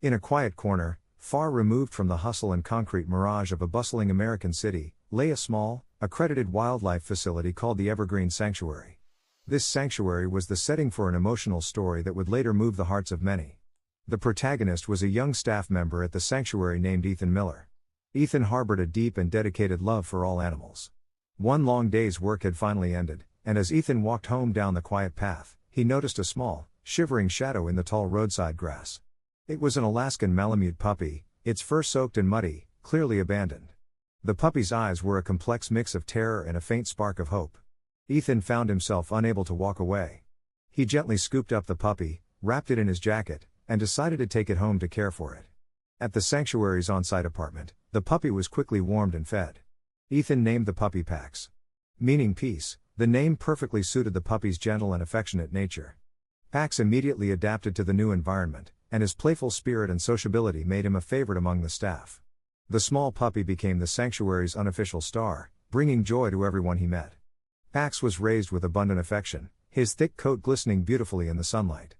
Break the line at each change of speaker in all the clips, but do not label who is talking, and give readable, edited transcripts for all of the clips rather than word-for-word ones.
In a quiet corner, far removed from the hustle and concrete mirage of a bustling American city, lay a small, accredited wildlife facility called the Evergreen Sanctuary. This sanctuary was the setting for an emotional story that would later move the hearts of many. The protagonist was a young staff member at the sanctuary named Ethan Miller. Ethan harbored a deep and dedicated love for all animals. One long day's work had finally ended, and as Ethan walked home down the quiet path, he noticed a small, shivering shadow in the tall roadside grass. It was an Alaskan Malamute puppy, its fur soaked and muddy, clearly abandoned. The puppy's eyes were a complex mix of terror and a faint spark of hope. Ethan found himself unable to walk away. He gently scooped up the puppy, wrapped it in his jacket, and decided to take it home to care for it. At the sanctuary's on-site apartment, the puppy was quickly warmed and fed. Ethan named the puppy Pax, meaning peace. The name perfectly suited the puppy's gentle and affectionate nature. Pax immediately adapted to the new environment, and his playful spirit and sociability made him a favorite among the staff. The small puppy became the sanctuary's unofficial star, bringing joy to everyone he met. Pax was raised with abundant affection, his thick coat glistening beautifully in the sunlight.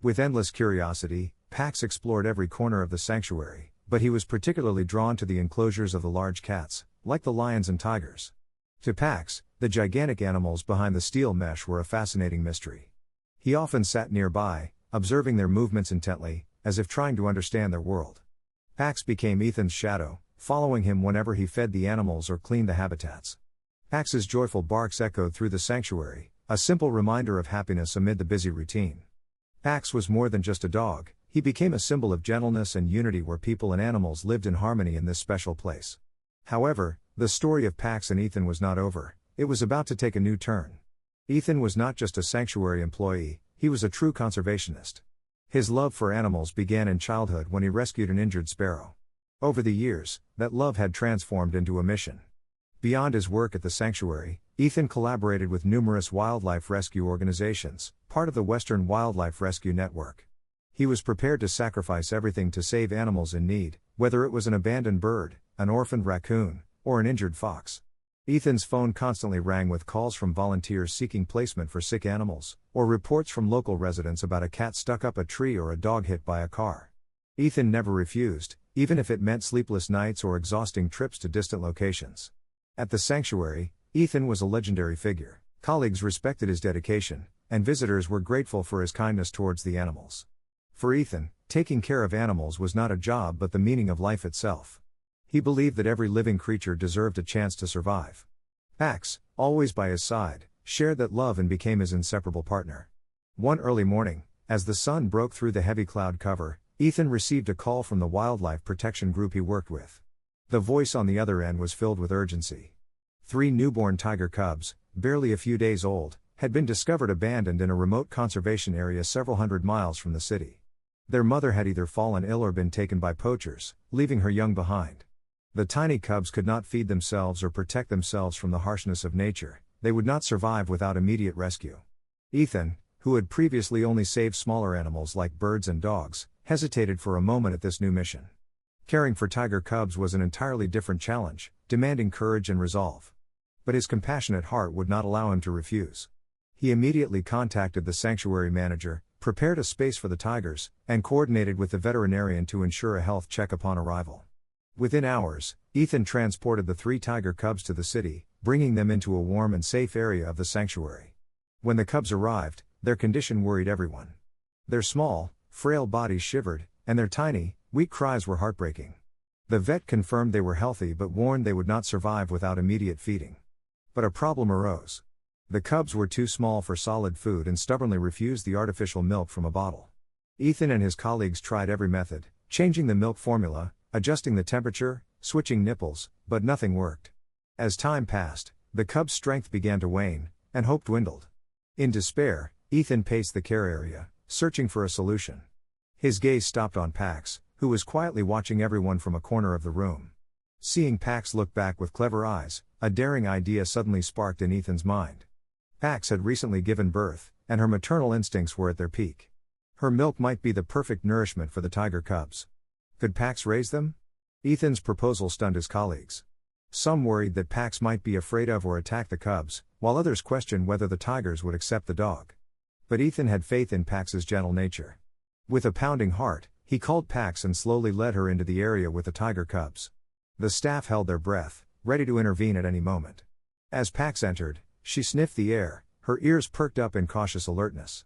With endless curiosity, Pax explored every corner of the sanctuary, but he was particularly drawn to the enclosures of the large cats, like the lions and tigers. To Pax, the gigantic animals behind the steel mesh were a fascinating mystery. He often sat nearby, observing their movements intently, as if trying to understand their world. Pax became Ethan's shadow, following him whenever he fed the animals or cleaned the habitats. Pax's joyful barks echoed through the sanctuary, a simple reminder of happiness amid the busy routine. Pax was more than just a dog, he became a symbol of gentleness and unity where people and animals lived in harmony in this special place. However, the story of Pax and Ethan was not over, it was about to take a new turn. Ethan was not just a sanctuary employee, he was a true conservationist. His love for animals began in childhood when he rescued an injured sparrow. Over the years, that love had transformed into a mission. Beyond his work at the sanctuary, Ethan collaborated with numerous wildlife rescue organizations, part of the Western Wildlife Rescue Network. He was prepared to sacrifice everything to save animals in need, whether it was an abandoned bird, an orphaned raccoon, or an injured fox. Ethan's phone constantly rang with calls from volunteers seeking placement for sick animals, or reports from local residents about a cat stuck up a tree or a dog hit by a car. Ethan never refused, even if it meant sleepless nights or exhausting trips to distant locations. At the sanctuary, Ethan was a legendary figure. Colleagues respected his dedication, and visitors were grateful for his kindness towards the animals. For Ethan, taking care of animals was not a job but the meaning of life itself. He believed that every living creature deserved a chance to survive. Pax, always by his side, shared that love and became his inseparable partner. One early morning, as the sun broke through the heavy cloud cover, Ethan received a call from the wildlife protection group he worked with. The voice on the other end was filled with urgency. 3 newborn tiger cubs, barely a few days old, had been discovered abandoned in a remote conservation area several hundred miles from the city. Their mother had either fallen ill or been taken by poachers, leaving her young behind. The tiny cubs could not feed themselves or protect themselves from the harshness of nature, they would not survive without immediate rescue. Ethan, who had previously only saved smaller animals like birds and dogs, hesitated for a moment at this new mission. Caring for tiger cubs was an entirely different challenge, demanding courage and resolve. But his compassionate heart would not allow him to refuse. He immediately contacted the sanctuary manager, prepared a space for the tigers, and coordinated with the veterinarian to ensure a health check upon arrival. Within hours, Ethan transported the 3 tiger cubs to the city, bringing them into a warm and safe area of the sanctuary. When the cubs arrived, their condition worried everyone. Their small, frail bodies shivered, and their tiny, weak cries were heartbreaking. The vet confirmed they were healthy but warned they would not survive without immediate feeding. But a problem arose. The cubs were too small for solid food and stubbornly refused the artificial milk from a bottle. Ethan and his colleagues tried every method, changing the milk formula, adjusting the temperature, switching nipples, but nothing worked. As time passed, the cubs' strength began to wane, and hope dwindled. In despair, Ethan paced the care area, searching for a solution. His gaze stopped on Pax, who was quietly watching everyone from a corner of the room. Seeing Pax look back with clever eyes, a daring idea suddenly sparked in Ethan's mind. Pax had recently given birth, and her maternal instincts were at their peak. Her milk might be the perfect nourishment for the tiger cubs. Could Pax raise them? Ethan's proposal stunned his colleagues. Some worried that Pax might be afraid of or attack the cubs, while others questioned whether the tigers would accept the dog. But Ethan had faith in Pax's gentle nature. With a pounding heart, He called Pax and slowly led her into the area with the tiger cubs. The staff held their breath, ready to intervene at any moment. As Pax entered, she sniffed the air, her ears perked up in cautious alertness.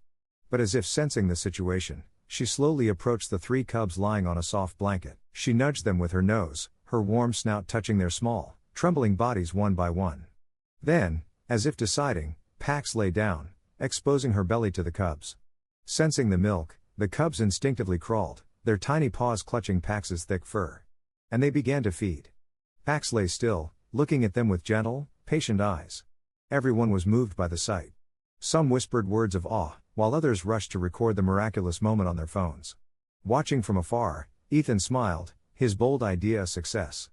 But as if sensing the situation, she slowly approached the 3 cubs lying on a soft blanket. She nudged them with her nose, her warm snout touching their small, trembling bodies one by one. Then, as if deciding, Pax lay down, exposing her belly to the cubs. Sensing the milk, the cubs instinctively crawled, their tiny paws clutching Pax's thick fur. And they began to feed. Pax lay still, looking at them with gentle, patient eyes. Everyone was moved by the sight. Some whispered words of awe, while others rushed to record the miraculous moment on their phones. Watching from afar, Ethan smiled, his bold idea a success.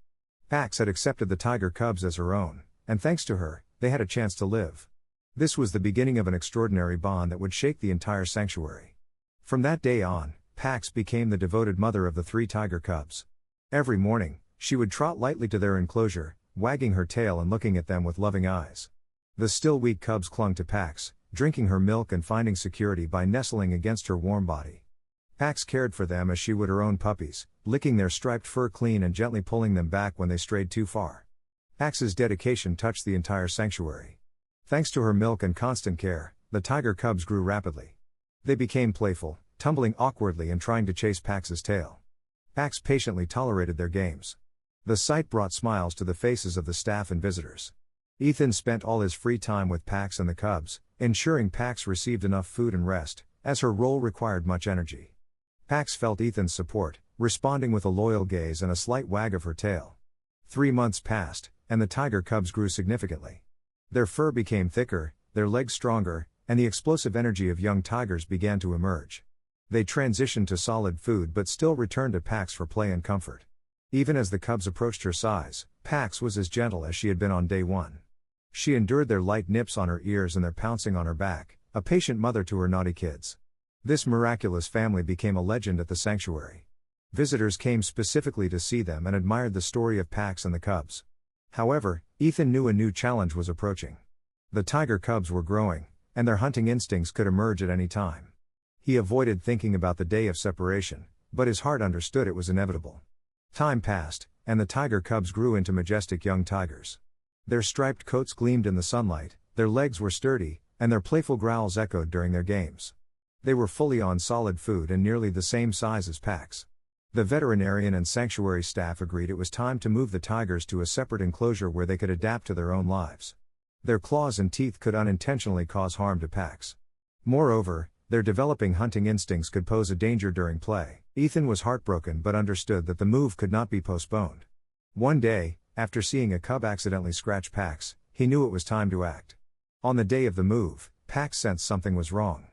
Pax had accepted the tiger cubs as her own, and thanks to her, they had a chance to live. This was the beginning of an extraordinary bond that would shake the entire sanctuary. From that day on, Pax became the devoted mother of the 3 tiger cubs. Every morning, she would trot lightly to their enclosure, wagging her tail and looking at them with loving eyes. The still weak cubs clung to Pax, drinking her milk and finding security by nestling against her warm body. Pax cared for them as she would her own puppies, licking their striped fur clean and gently pulling them back when they strayed too far. Pax's dedication touched the entire sanctuary. Thanks to her milk and constant care, the tiger cubs grew rapidly. They became playful, tumbling awkwardly and trying to chase Pax's tail. Pax patiently tolerated their games. The sight brought smiles to the faces of the staff and visitors. Ethan spent all his free time with Pax and the cubs, ensuring Pax received enough food and rest, as her role required much energy. Pax felt Ethan's support, responding with a loyal gaze and a slight wag of her tail. 3 months passed, and the tiger cubs grew significantly. Their fur became thicker, their legs stronger, and the explosive energy of young tigers began to emerge. They transitioned to solid food but still returned to Pax for play and comfort. Even as the cubs approached her size, Pax was as gentle as she had been on day 1. She endured their light nips on her ears and their pouncing on her back, a patient mother to her naughty kids. This miraculous family became a legend at the sanctuary. Visitors came specifically to see them and admired the story of Pax and the cubs. However, Ethan knew a new challenge was approaching. The tiger cubs were growing, and their hunting instincts could emerge at any time. He avoided thinking about the day of separation, but his heart understood it was inevitable. Time passed, and the tiger cubs grew into majestic young tigers. Their striped coats gleamed in the sunlight, their legs were sturdy, and their playful growls echoed during their games. They were fully on solid food and nearly the same size as Pax. The veterinarian and sanctuary staff agreed it was time to move the tigers to a separate enclosure where they could adapt to their own lives. Their claws and teeth could unintentionally cause harm to Pax. Moreover, their developing hunting instincts could pose a danger during play. Ethan was heartbroken but understood that the move could not be postponed. One day, after seeing a cub accidentally scratch Pax, he knew it was time to act. On the day of the move, Pax sensed something was wrong.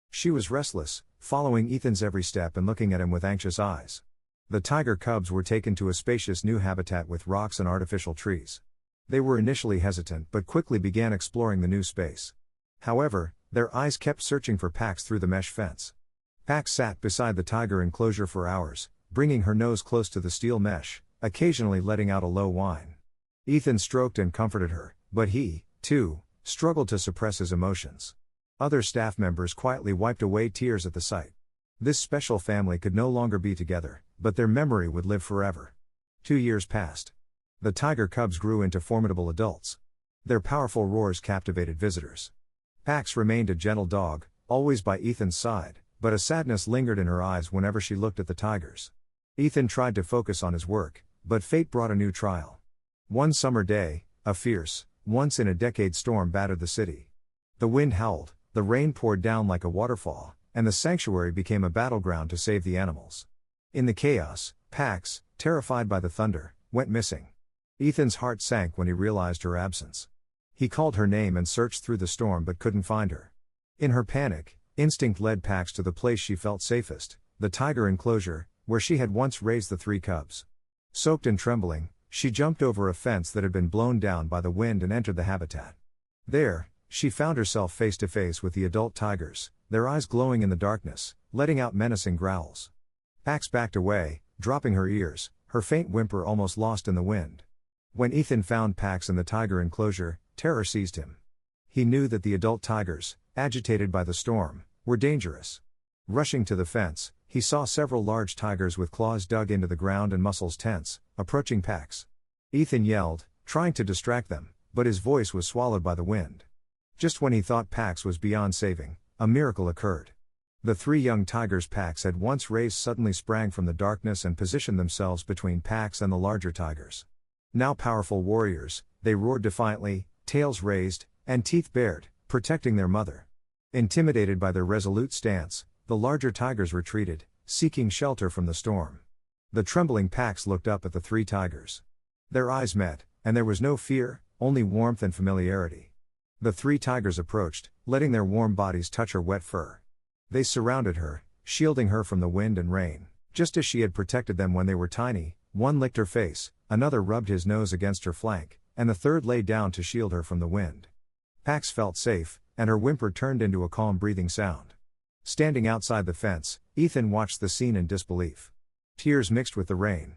She was restless, following Ethan's every step and looking at him with anxious eyes. The tiger cubs were taken to a spacious new habitat with rocks and artificial trees. They were initially hesitant but quickly began exploring the new space. However, their eyes kept searching for Pax through the mesh fence. Pax sat beside the tiger enclosure for hours, bringing her nose close to the steel mesh, occasionally letting out a low whine. Ethan stroked and comforted her, but he, too, struggled to suppress his emotions. Other staff members quietly wiped away tears at the sight. This special family could no longer be together, but their memory would live forever. 2 years passed. The tiger cubs grew into formidable adults. Their powerful roars captivated visitors. Pax remained a gentle dog, always by Ethan's side, but a sadness lingered in her eyes whenever she looked at the tigers. Ethan tried to focus on his work, but fate brought a new trial. One summer day, a fierce, once-in-a-decade storm battered the city. The wind howled, the rain poured down like a waterfall, and the sanctuary became a battleground to save the animals. In the chaos, Pax, terrified by the thunder, went missing. Ethan's heart sank when he realized her absence. He called her name and searched through the storm but couldn't find her. In her panic, instinct led Pax to the place she felt safest, the tiger enclosure, where she had once raised the 3 cubs. Soaked and trembling, she jumped over a fence that had been blown down by the wind and entered the habitat. There, she found herself face to face with the adult tigers, their eyes glowing in the darkness, letting out menacing growls. Pax backed away, dropping her ears, her faint whimper almost lost in the wind. When Ethan found Pax in the tiger enclosure, terror seized him. He knew that the adult tigers, agitated by the storm, were dangerous. Rushing to the fence, he saw several large tigers with claws dug into the ground and muscles tense, approaching Pax. Ethan yelled, trying to distract them, but his voice was swallowed by the wind. Just when he thought Pax was beyond saving, a miracle occurred. The three young tigers Pax had once raised suddenly sprang from the darkness and positioned themselves between Pax and the larger tigers. Now powerful warriors, they roared defiantly, tails raised, and teeth bared, protecting their mother. Intimidated by their resolute stance, the larger tigers retreated, seeking shelter from the storm. The trembling Pax looked up at the three tigers. Their eyes met, and there was no fear, only warmth and familiarity. The three tigers approached, letting their warm bodies touch her wet fur. They surrounded her, shielding her from the wind and rain, just as she had protected them when they were tiny. One licked her face, another rubbed his nose against her flank, and the third lay down to shield her from the wind. Pax felt safe, and her whimper turned into a calm breathing sound. Standing outside the fence, Ethan watched the scene in disbelief. Tears mixed with the rain.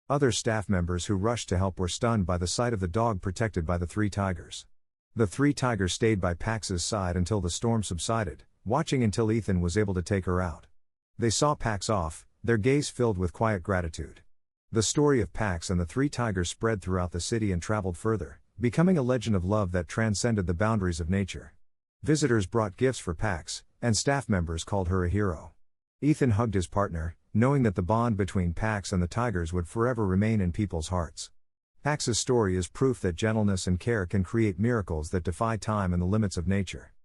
Other staff members who rushed to help were stunned by the sight of the dog protected by the three tigers. The three tigers stayed by Pax's side until the storm subsided, watching until Ethan was able to take her out. They saw Pax off, their gaze filled with quiet gratitude. The story of Pax and the three tigers spread throughout the city and traveled further, becoming a legend of love that transcended the boundaries of nature. Visitors brought gifts for Pax, and staff members called her a hero. Ethan hugged his partner, knowing that the bond between Pax and the tigers would forever remain in people's hearts. Pax's story is proof that gentleness and care can create miracles that defy time and the limits of nature.